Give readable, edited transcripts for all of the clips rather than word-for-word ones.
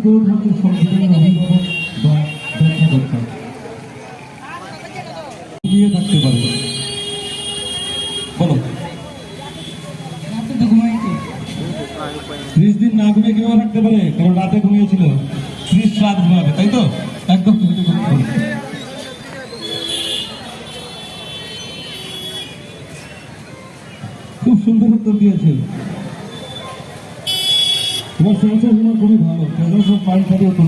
কেউ থাকে সংবিধানের অভিভাবক বা ব্যাখ্যাকর্তা ঘুমিয়ে থাকতে পারে? বলো। 30 দিন না ঘুমিয়ে কিভাবে থাকতে পারে? কারণ রাতে ঘুমিয়েছিল। 30 রাত ঘুমাবে, তাই তো? একদম খুব সুন্দর উত্তর দিয়েছে। তোমার সেন্স অফ হিউমার খুবই ভালো। প্রেজেন্স অফ মাইন্ড সাথে উত্তর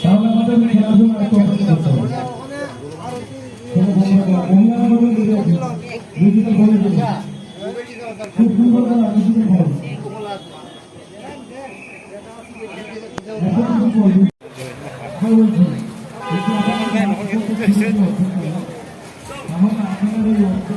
তাহলে আমাদের খেলাধুলা একটু অভ্যাস করতে হবে। খুব সুন্দর করে আলোচনা করো। আমার আপনার এই অর্থ